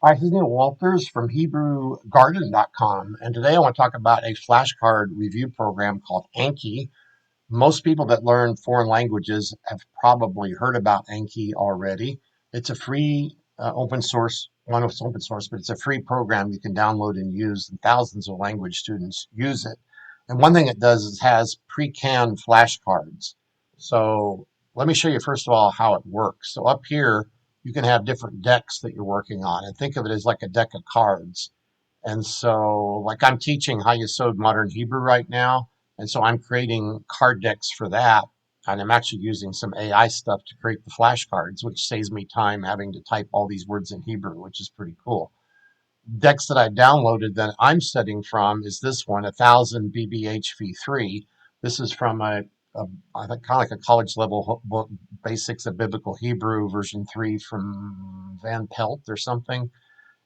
Hi, this is Neil Walters from HebrewGarden.com, and today I want to talk about a flashcard review program called Anki. Most people that learn foreign languages have probably heard about Anki already. It's a free open source, one it's open source, but it's a free program you can download and use, and thousands of language students use it. And one thing it does is has pre-canned flashcards. So let me show you first of all how it works. So up here, you can have different decks that you're working on, and think of it as like a deck of cards. And so, like I'm teaching how you sewed modern Hebrew right now. And so I'm creating card decks for that. And I'm actually using some AI stuff to create the flashcards, which saves me time having to type all these words in Hebrew, which is pretty cool. Decks that I downloaded that I'm studying from is this one, 1000 BBHV3. This is from I think kind of like a college level book, Basics of Biblical Hebrew, version 3 from Van Pelt or something,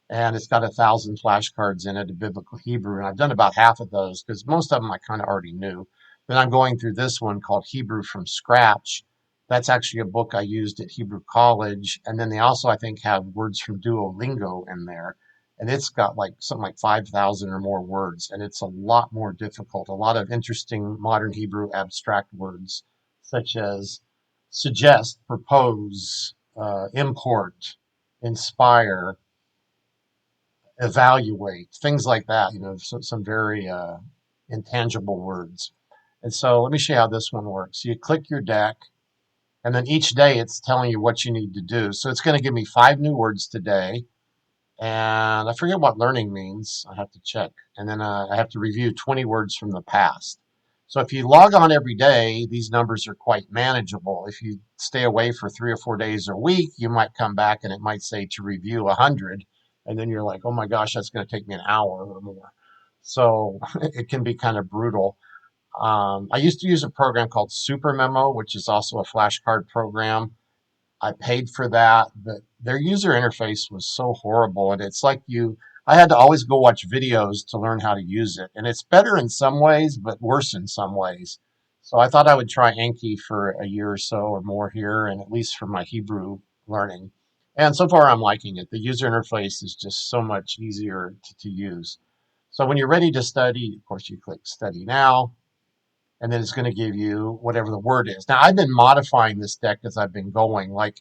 and it's got 1000 flashcards in it of biblical Hebrew. And I've done about half of those because most of them I kind of already knew. Then I'm going through this one called Hebrew from Scratch. That's actually a book I used at Hebrew College. And then they also, I think, have words from Duolingo in there. And it's got like something like 5,000 or more words. And it's a lot more difficult. A lot of interesting modern Hebrew abstract words, such as suggest, propose, import, inspire, evaluate, things like that, some very intangible words. And so let me show you how this one works. You click your deck, and then each day it's telling you what you need to do. So it's going to give me 5 new words today. And I forget what learning means. I have to check. And then I have to review 20 words from the past. So if you log on every day, these numbers are quite manageable. If you stay away for 3 or 4 days a week, you might come back and it might say to review 100. And then you're like, oh my gosh, that's going to take me an hour or more. So it can be kind of brutal. I used to use a program called Super Memo, which is also a flashcard program. I paid for that, but their user interface was so horrible. And it's like I had to always go watch videos to learn how to use it. And it's better in some ways, but worse in some ways. So I thought I would try Anki for a year or so or more here, and at least for my Hebrew learning. And so far, I'm liking it. The user interface is just so much easier to use. So when you're ready to study, of course, you click Study Now, and then it's going to give you whatever the word is. Now, I've been modifying this deck as I've been going. Like,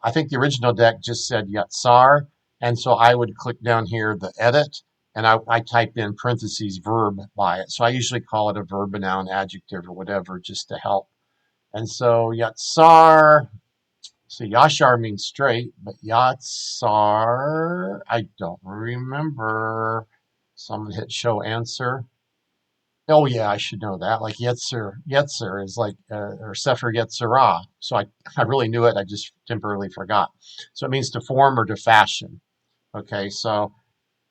I think the original deck just said Yatsar, and so I would click down here, the edit, and I type in parentheses verb by it. So I usually call it a verb, a noun, adjective, or whatever, just to help. And so Yatsar, so Yashar means straight, but Yatsar, I don't remember. So I'm going to hit show answer. Oh yeah, I should know that. Like Yetzer is like, or Sefer Yetzirah. So I really knew it. I just temporarily forgot. So it means to form or to fashion. Okay, so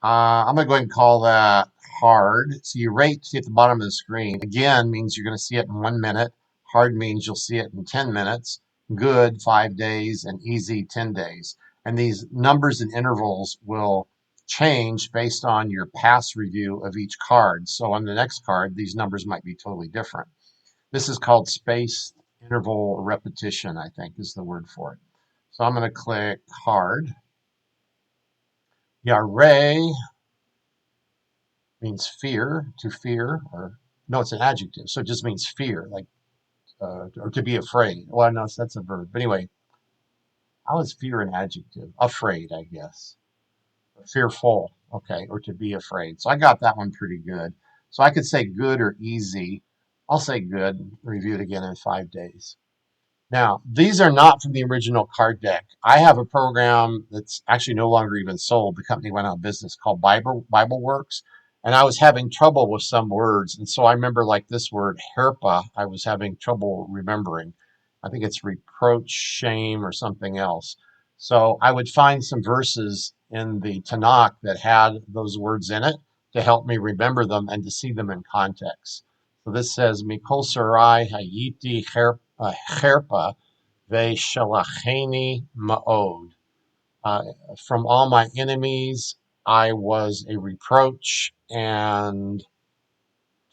I'm gonna go ahead and call that hard. So you rate, see at the bottom of the screen. Again means you're gonna see it in 1 minute. Hard means you'll see it in 10 minutes. Good, 5 days, and easy, 10 days. And these numbers and intervals will change based on your past review of each card. So on the next card, these numbers might be totally different. This is called spaced interval repetition, I think is the word for it. So I'm going to click hard. Yare means fear, to fear, or no, it's an adjective. So it just means fear, like, or to be afraid. Well, no, that's a verb. But anyway, how is fear an adjective? Afraid, I guess. Fearful, okay, or to be afraid. So I got that one pretty good. So I could say good or easy. I'll say good, review it again in 5 days. Now, these are not from the original card deck. I have a program that's actually no longer even sold. The company went out of business, called Bible Works. And I was having trouble with some words. And so I remember, like, this word, herpa, I was having trouble remembering. I think it's reproach, shame, or something else. So I would find some verses in the Tanakh that had those words in it to help me remember them and to see them in context. So this says, Mikol Sarai Hayiti Herpa Ve Shalacheni Ma'od. From all my enemies, I was a reproach, and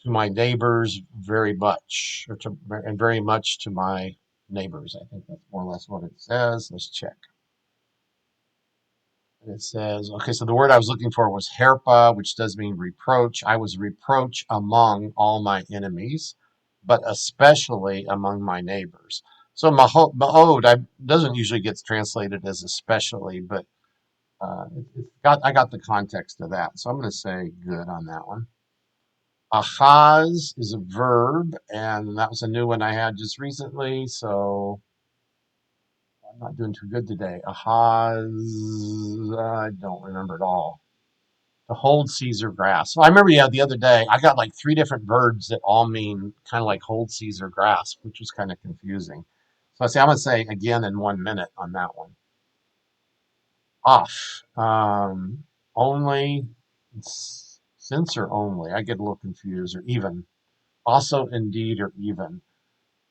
to my neighbors very much, and very much to my neighbors. I think that's more or less what it says. Let's check. And it says, okay, so the word I was looking for was herpa, which does mean reproach. I was reproach among all my enemies, but especially among my neighbors. So ma'od doesn't usually get translated as especially, but I got the context of that. So I'm going to say good on that one. Ahaz is a verb, and that was a new one I had just recently, so I'm not doing too good today. Ahaz, I don't remember it all. To hold Caesar grass. So I remember, yeah, the other day I got like three different verbs that all mean kind of like hold Caesar grass, which was kind of confusing. So I'm going to say again in 1 minute on that one. Off. Only, since or only. I get a little confused. Or even. Also, indeed, or even.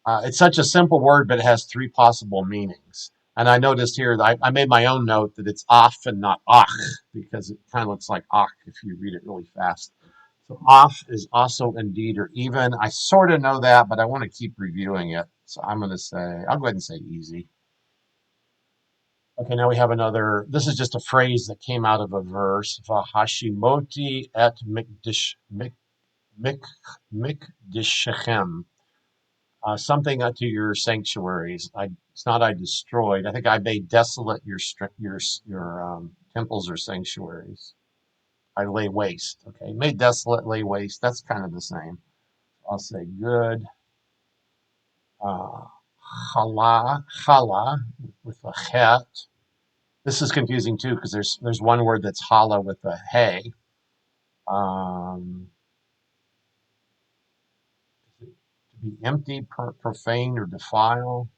It's such a simple word, but it has three possible meanings. And I noticed here that I made my own note that it's off and not ach, because it kind of looks like ach if you read it really fast. So off is also indeed or even. I sort of know that, but I want to keep reviewing it. So I'm going to say, I'll go ahead and say easy. Okay, now we have another. This is just a phrase that came out of a verse. Vahashimoti et mikdishechem. Something unto your sanctuaries. It's not I destroyed. I think I made desolate your temples or sanctuaries. I lay waste. Okay, made desolate, lay waste. That's kind of the same. I'll say good. Uh, chala with a het. This is confusing too because there's one word that's chala with a hey. Um, to be empty, profane, or defile.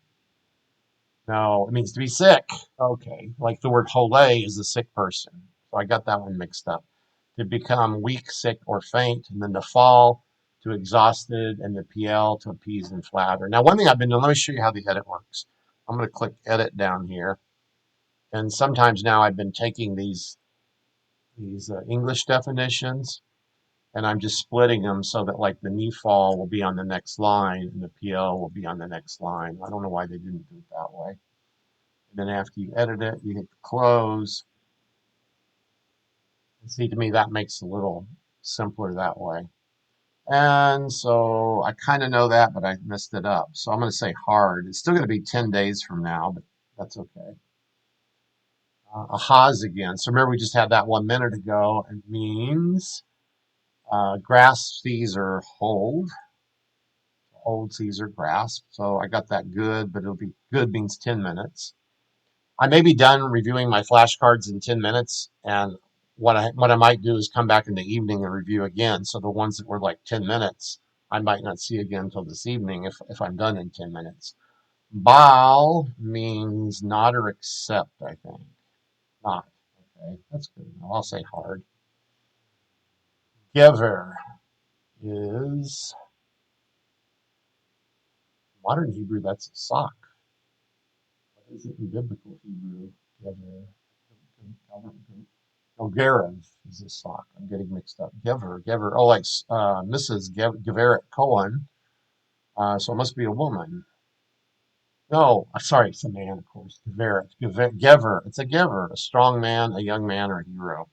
No, it means to be sick. Okay, like the word hole is a sick person. So I got that one mixed up. To become weak, sick, or faint, and then to fall, to exhausted, and the PL to appease and flatter. Now, one thing I've been doing, let me show you how the edit works. I'm going to click edit down here. And sometimes now I've been taking these English definitions and I'm just splitting them so that like the knee fall will be on the next line and the PL will be on the next line. I don't know why they didn't do it that way. And then after you edit it, you hit close. And see, to me, that makes it a little simpler that way. And so I kind of know that, but I messed it up. So I'm going to say hard. It's still going to be 10 days from now, but that's okay. Ahaz again. So remember, we just had that 1 minute ago. It means grasp, seize, or hold, seize, or grasp. So I got that good, but it'll be good means 10 minutes. I may be done reviewing my flashcards in 10 minutes, and what I might do is come back in the evening and review again. So the ones that were like 10 minutes, I might not see again until this evening if I'm done in 10 minutes. Baal means not or accept, I think. Not. Okay, that's good. I'll say hard. Gever is modern Hebrew, that's a sock. What is it in biblical Hebrew? Gever. Oh, Gerev is a sock. I'm getting mixed up. Gever. Oh, like Mrs. Geveret Cohen. So it must be a woman. No, sorry, it's a man, of course. Gever. It's a giver, a strong man, a young man, or a hero.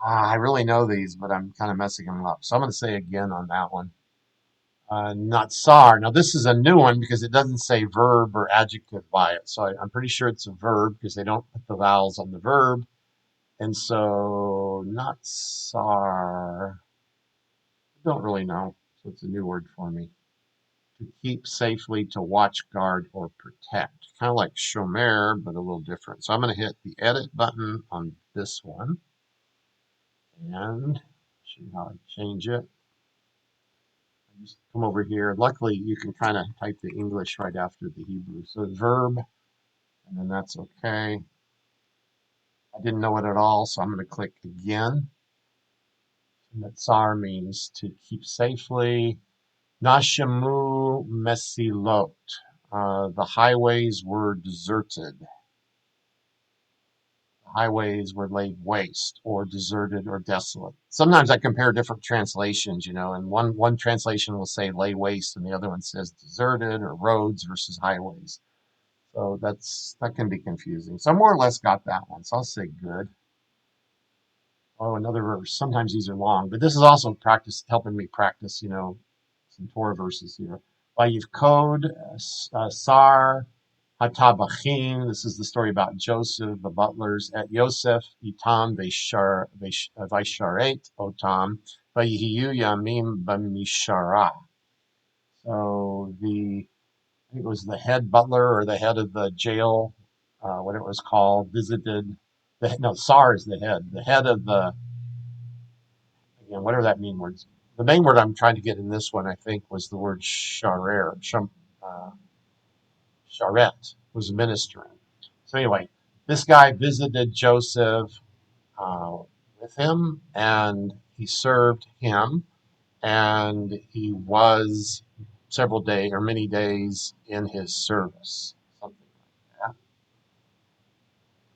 I really know these, but I'm kind of messing them up. So I'm going to say again on that one. Natsar. Now, this is a new one because it doesn't say verb or adjective by it. So I'm pretty sure it's a verb because they don't put the vowels on the verb. And so, Natsar, I don't really know. So it's a new word for me. To keep safely, to watch, guard, or protect. Kind of like shomer, but a little different. So I'm going to hit the edit button on this one and see how I change it. Just come over here. Luckily, you can kind of type the English right after the Hebrew. So verb, and then that's okay. I didn't know it at all, so I'm going to click again. Natsar means to keep safely. Nashamu mesilot. The highways were deserted. The highways were laid waste or deserted or desolate. Sometimes I compare different translations, and one translation will say lay waste and the other one says deserted or roads versus highways. So that can be confusing. So I more or less got that one. So I'll say good. Oh, another verse. Sometimes these are long, but this is also practice, helping me practice, some Torah verses here. Vayiv Kod, Sar, Hatabachim. This is the story about Joseph, the butlers at Yosef, Itam, Vaisharet, Otam, Vayihiyu Yamim Bamishara. So I think it was the head butler or the head of the jail, what it was called, visited. No, Sar is the head. The head of the, again, whatever that mean words. The main word I'm trying to get in this one, I think, was the word sharer. Sharet was ministering. So anyway, this guy visited Joseph uh, with him, and he served him, and he was several days or many days in his service. Something like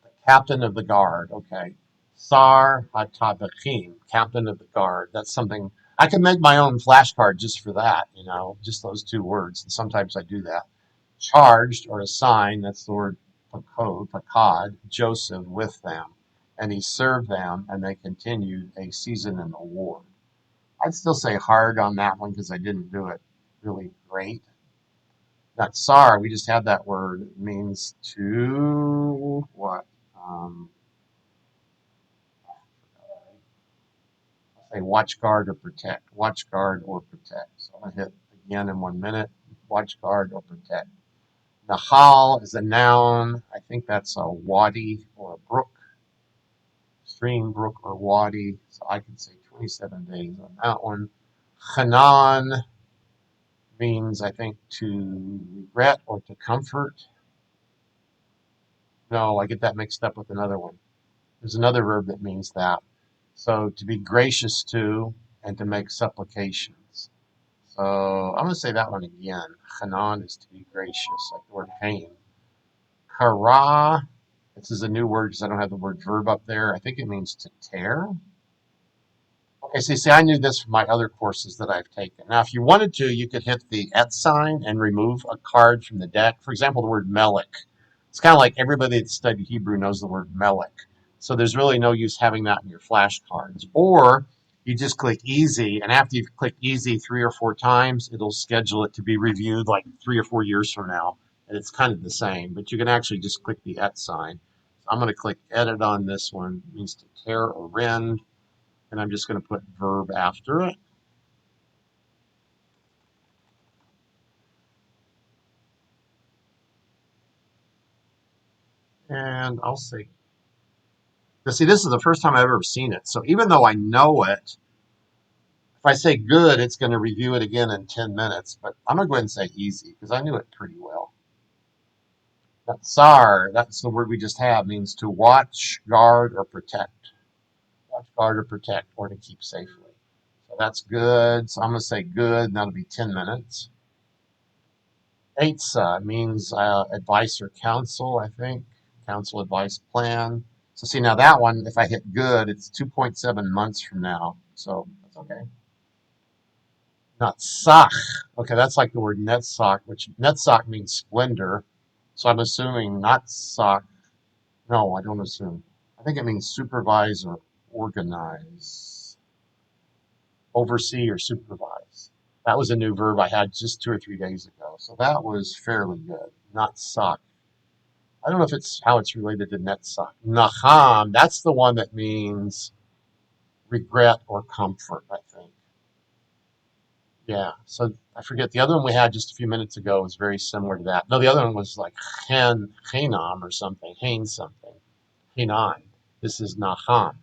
that. Captain of the guard. Okay. Sar HaTabachim, captain of the guard. That's something I can make my own flashcard just for that, just those two words. And sometimes I do that. Charged or assigned, that's the word pakod, Joseph with them. And he served them and they continued a season in the war. I'd still say hard on that one because I didn't do it really great. That sar, we just had that word. It means to what? Um, say watch guard or protect. Watch guard or protect. So I'm going to hit again in 1 minute. Watch guard or protect. Nahal is a noun. I think that's a wadi or a brook. Stream, brook, or wadi. So I could say 27 days on that one. Hanan means, I think, to regret or to comfort. No, I get that mixed up with another one. There's another verb that means that. So to be gracious to and to make supplications. So I'm going to say that one again. Hanan is to be gracious, like the word pain. Kara, this is a new word because I don't have the word verb up there. I think it means to tear. Okay, so you see, I knew this from my other courses that I've taken. Now, if you wanted to, you could hit the @ sign and remove a card from the deck. For example, the word melech. It's kind of like everybody that studied Hebrew knows the word melech. So there's really no use having that in your flashcards. Or you just click easy, and after you've clicked easy 3 or 4 times, it'll schedule it to be reviewed like 3 or 4 years from now. And it's kind of the same, but you can actually just click the @ sign. So I'm going to click edit on this one. It means to tear or rend, and I'm just going to put verb after it. And I'll say, now see, this is the first time I've ever seen it. So even though I know it, if I say good, it's going to review it again in 10 minutes. But I'm going to go ahead and say easy because I knew it pretty well. That sar, that's the word we just had, means to watch, guard, or protect. Watch, guard, or protect, or to keep safely. So that's good. So I'm going to say good, and that'll be 10 minutes. Eitzah means advice or counsel, I think. Counsel, advice, plan. So see, now that one, if I hit good, it's 2.7 months from now. So that's okay. Natsach. Okay, that's like the word netzach, which netzach means splendor. So I'm assuming natsach. No, I don't assume. I think it means supervise or organize, oversee or supervise. That was a new verb I had just 2 or 3 days ago. So that was fairly good. Natsach. I don't know if it's how it's related to Netzach. Naham, that's the one that means regret or comfort, I think. Yeah, so I forget. The other one we had just a few minutes ago was very similar to that. No, the other one was like Hanam or something, Hain something, Hanan. This is Naham,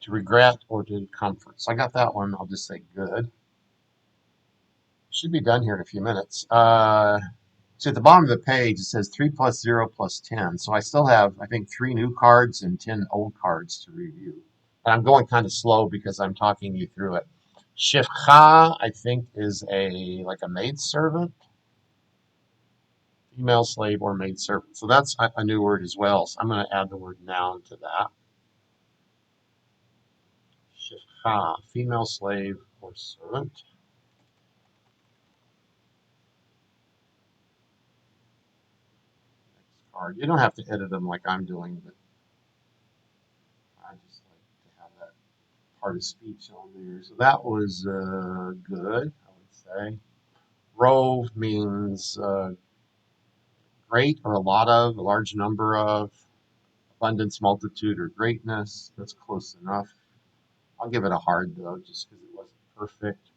to regret or to comfort. So I got that one. I'll just say good. Should be done here in a few minutes. So at the bottom of the page, it says 3 plus 0 plus 10. So I still have, I think, 3 new cards and 10 old cards to review. And I'm going kind of slow because I'm talking you through it. Shifcha, I think, is like a maidservant, female slave or maidservant. So that's a new word as well. So I'm going to add the word noun to that. Shifcha, female slave or servant. hard. You don't have to edit them like I'm doing, but I just like to have that part of speech on there. So that was good, I would say. Rove means great or a lot of, a large number of, abundance, multitude, or greatness. That's close enough. I'll give it a hard though, just because it wasn't perfect.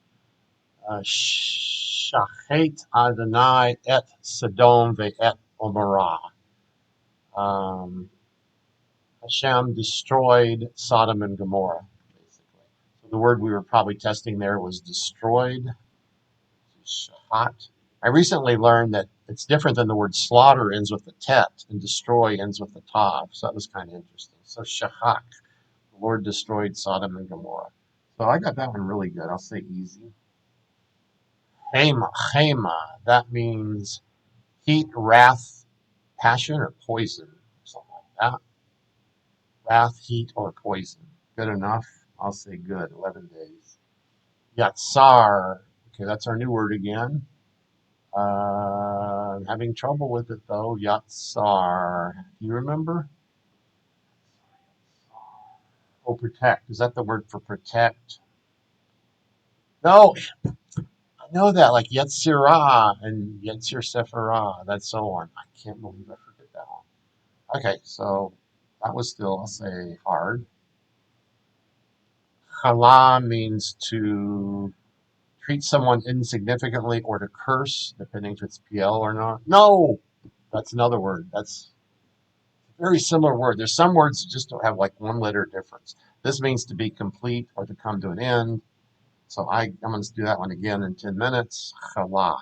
Shachet Adonai et Sodom ve'et Omorah. Um, Hashem destroyed Sodom and Gomorrah, basically. So the word we were probably testing there was destroyed. Shahat. I recently learned that it's different than the word slaughter ends with the tet and destroy ends with the tav. So that was kind of interesting. So shachak, the Lord destroyed Sodom and Gomorrah. So I got that one really good. I'll say easy. Hema, Hema, that means heat, wrath, passion, or poison, or something like that. Wrath, heat, or poison. Good enough. I'll say good. 11 days. Yatsar. Okay, that's our new word again. Having trouble with it though. Yatsar. Do you remember? Oh, protect. Is that the word for protect? No, I know that. Like Yetzirah and Yetzir Sephirah. That's so on. I can't believe I forget that one. Okay, so that was still, I'll say, hard. Chala means to treat someone insignificantly or to curse, depending if it's PL or not. No, that's another word. That's a very similar word. There's some words that just don't have like one letter difference. This means to be complete or to come to an end. So I'm going to do that one again in 10 minutes. Chala.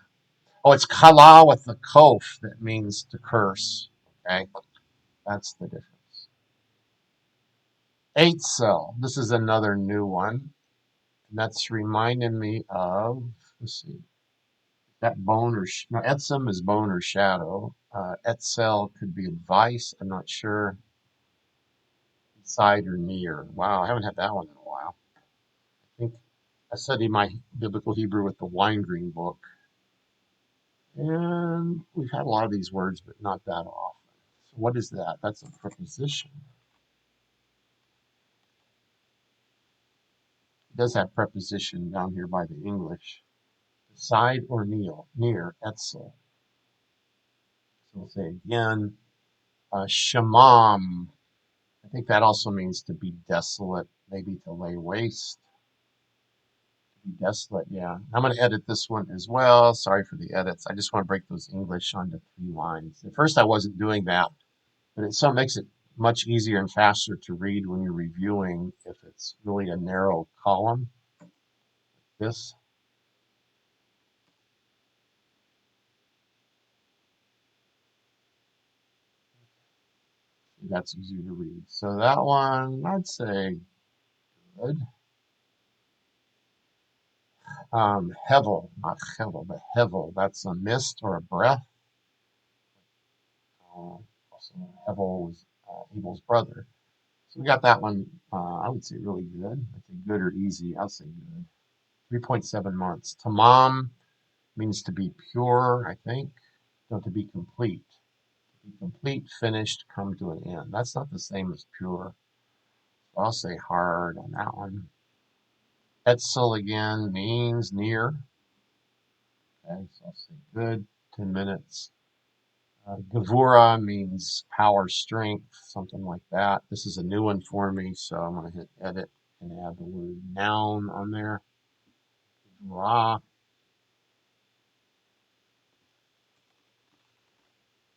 Oh, it's kala with the kof that means to curse. Okay, that's the difference. Eight cell. This is another new one. And that's reminding me of, let's see, that bone or, no, Etsum is bone or shadow. Etzel could be advice. I'm not sure. Side or near. Wow, I haven't had that one in a while. I think I studied my biblical Hebrew with the Wine Green book. And we've had a lot of these words, but not that often. So what is that? That's a preposition. It does have preposition down here by the English. Beside or near, etzel. So we'll say again, shamam. I think that also means to be desolate, maybe to lay waste. To be desolate, yeah. I'm going to edit this one as well. Sorry for the edits. I just want to break those English onto 3 lines. At first, I wasn't doing that, but it so makes it much easier and faster to read when you're reviewing if it's really a narrow column. This. That's easier to read. So that one, I'd say good. Hevel, not hevel, but hevel. That's a mist or a breath. Also, Hevel was Abel's brother. So we got that one. I would say really good. I think good or easy. I'll say good. 3.7 months. Tamam means to be pure, I think. No, to be complete. To be complete, finished, come to an end. That's not the same as pure. So I'll say hard on that one. Etzel again means near. Okay, so I'll say good. 10 minutes. Gevura means power, strength, something like that. This is a new one for me, so I'm going to hit edit and add the word noun on there. Gevura.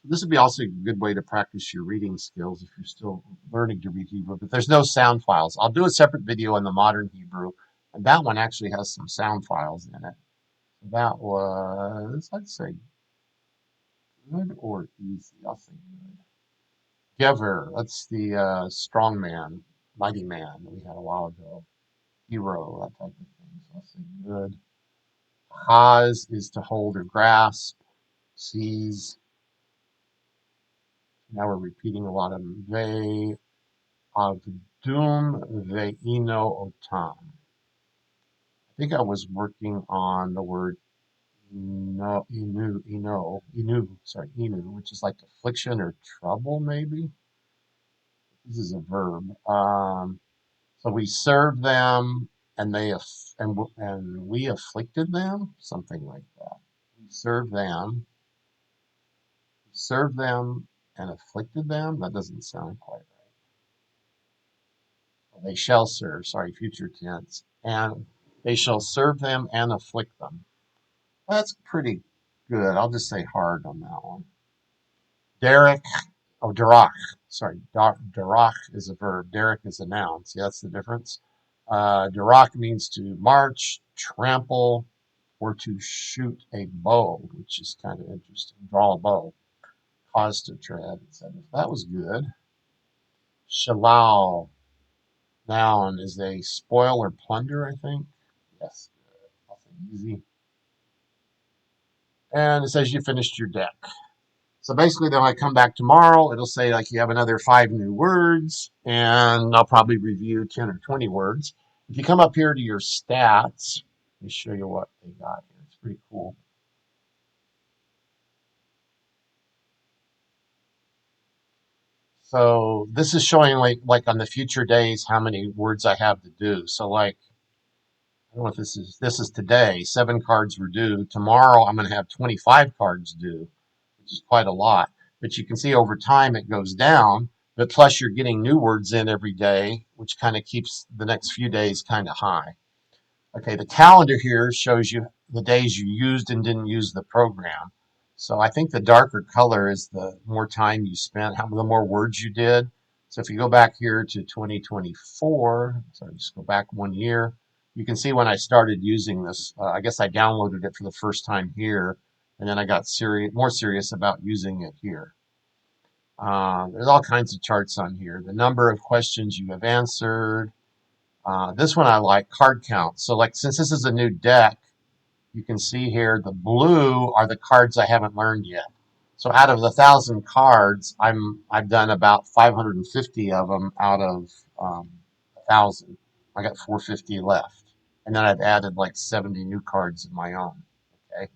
This would be also a good way to practice your reading skills if you're still learning to read Hebrew, but there's no sound files. I'll do a separate video on the modern Hebrew, and that one actually has some sound files in it. That was, I'd say, good or easy. I'll say good. Gever, that's the strong man, mighty man that we had a while ago. Hero, that type of thing. So I'll say good. Haz is to hold or grasp. Seize. Now we're repeating a lot of them. Ve avdum ve'ino otam. I think I was working on the word inu, which is like affliction or trouble, maybe. This is a verb. So we served them, and and we afflicted them, something like that. We served them, and afflicted them. That doesn't sound quite right. Well, they shall serve. Sorry, future tense, and they shall serve them and afflict them. That's pretty good. I'll just say hard on that one. Derek, Derach. Sorry, Derach is a verb. Derek is a noun. See, that's the difference. Derach means to march, trample, or to shoot a bow, which is kind of interesting. Draw a bow, cause to tread, etc. That was good. Shalal, noun, is a spoil or plunder, I think. Yes, good. Also easy. And it says you finished your deck. So basically, then I come back tomorrow, it'll say like you have another 5 new words, and I'll probably review 10 or 20 words. If you come up here to your stats, let me show you what they got here. It's pretty cool. So this is showing like on the future days how many words I have to do. So like I don't know if this is today. 7 cards were due. Tomorrow I'm going to have 25 cards due, which is quite a lot. But you can see over time it goes down. But plus you're getting new words in every day, which kind of keeps the next few days kind of high. Okay, the calendar here shows you the days you used and didn't use the program. So I think the darker color is the more time you spent, how the more words you did. So if you go back here to 2024, sorry, just go back 1 year, you can see when I started using this. I guess I downloaded it for the first time here, and then I got more serious about using it here. There's all kinds of charts on here. The number of questions you have answered, this one I like, card count. So like since this is a new deck, you can see here the blue are the cards I haven't learned yet. So out of the 1,000 cards, I've done about 550 of them out of 1,000. I got 450 left, and then I've added like 70 new cards of my own. Okay,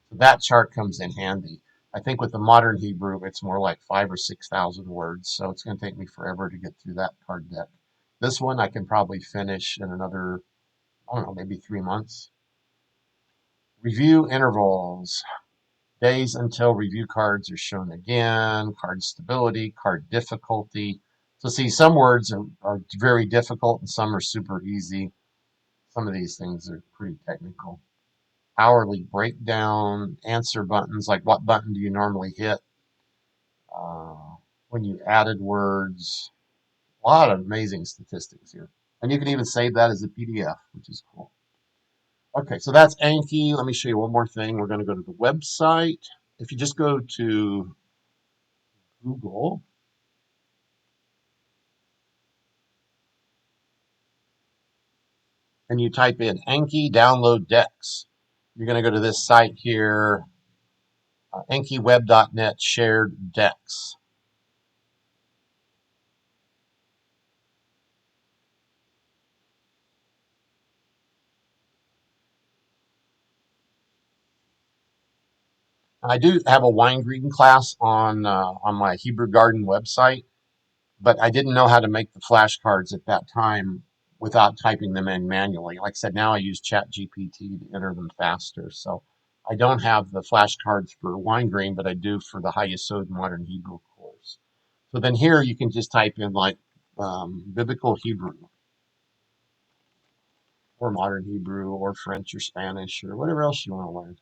so that chart comes in handy. I think with the modern Hebrew, it's more like 5 or 6,000 words, so it's going to take me forever to get through that card deck. This one I can probably finish in another, I don't know, maybe 3 months. Review intervals. Days until review cards are shown again. Card stability, card difficulty. So see, some words are very difficult and some are super easy. Some of these things are pretty technical. Hourly breakdown, answer buttons, like what button do you normally hit when you added words. A lot of amazing statistics here. And you can even save that as a PDF, which is cool. Okay, so that's Anki. Let me show you one more thing. We're going to go to the website. If you just go to Google and you type in Anki download decks, you're going to go to this site here, ankiweb.net shared decks. I do have a wine greeting class on my Hebrew Garden website, but I didn't know how to make the flashcards at that time without typing them in manually. Like I said, now I use ChatGPT to enter them faster. So I don't have the flashcards for wine green, but I do for the High Yesod Modern Hebrew course. So then here you can just type in like biblical Hebrew or modern Hebrew or French or Spanish or whatever else you want to learn.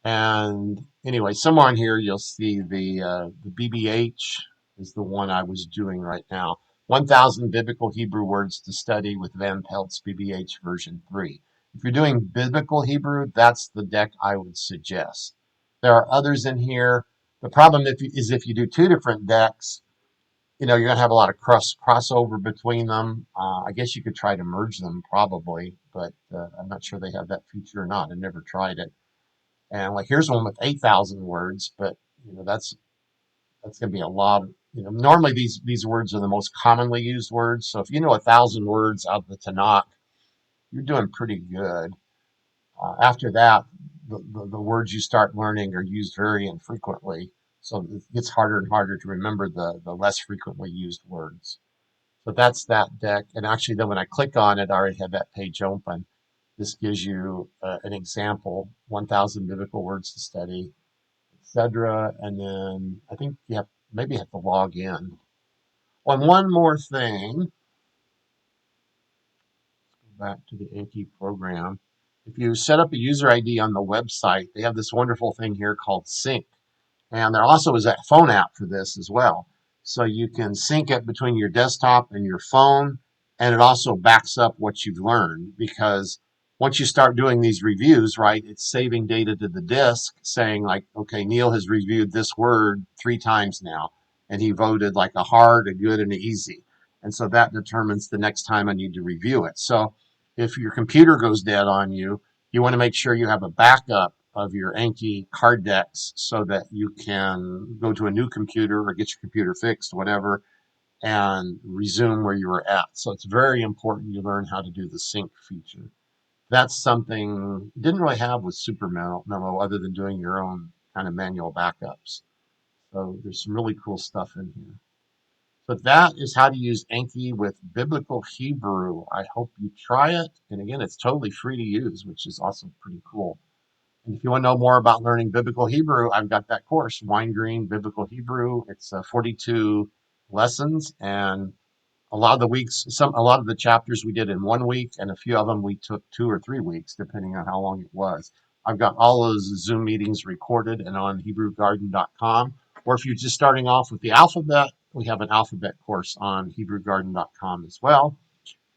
And anyway, somewhere on here you'll see the BBH is the one I was doing right now. 1,000 Biblical Hebrew Words to Study with Van Pelt's BBH version 3. If you're doing Biblical Hebrew, that's the deck I would suggest. There are others in here. The problem is if you do 2 different decks, you're going to have a lot of crossover between them. I guess you could try to merge them probably, but I'm not sure they have that feature or not. I never tried it. And like here's one with 8,000 words, but that's going to be a lot. Normally these words are the most commonly used words. So if you know 1,000 words out of the Tanakh, you're doing pretty good. After that, the words you start learning are used very infrequently. So it gets harder and harder to remember the less frequently used words. So that's that deck. And actually, then when I click on it, I already have that page open. This gives you an example, 1,000 biblical words to study, etc. And then I think you have maybe have to log in. On one more thing, go back to the Anki program. If you set up a user ID on the website, they have this wonderful thing here called Sync. And there also is a phone app for this as well. So you can sync it between your desktop and your phone. And it also backs up what you've learned because once you start doing these reviews, right, it's saving data to the disk saying like, okay, Neil has reviewed this word 3 times now. And he voted like a hard, a good, and an easy. And so that determines the next time I need to review it. So if your computer goes dead on you, you want to make sure you have a backup of your Anki card decks so that you can go to a new computer or get your computer fixed, whatever, and resume where you were at. So it's very important you learn how to do the sync feature. That's something you didn't really have with Super Memo other than doing your own kind of manual backups. So there's some really cool stuff in here. So that is how to use Anki with Biblical Hebrew. I hope you try it. And again, it's totally free to use, which is also pretty cool. And if you want to know more about learning Biblical Hebrew, I've got that course, Wine Green Biblical Hebrew. It's 42 lessons, and a lot of the chapters we did in 1 week, and a few of them we took 2 or 3 weeks, depending on how long it was. I've got all those Zoom meetings recorded and on HebrewGarden.com. Or if you're just starting off with the alphabet, we have an alphabet course on HebrewGarden.com as well.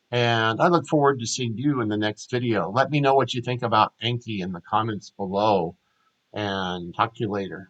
And I look forward to seeing you in the next video. Let me know what you think about Anki in the comments below, and talk to you later.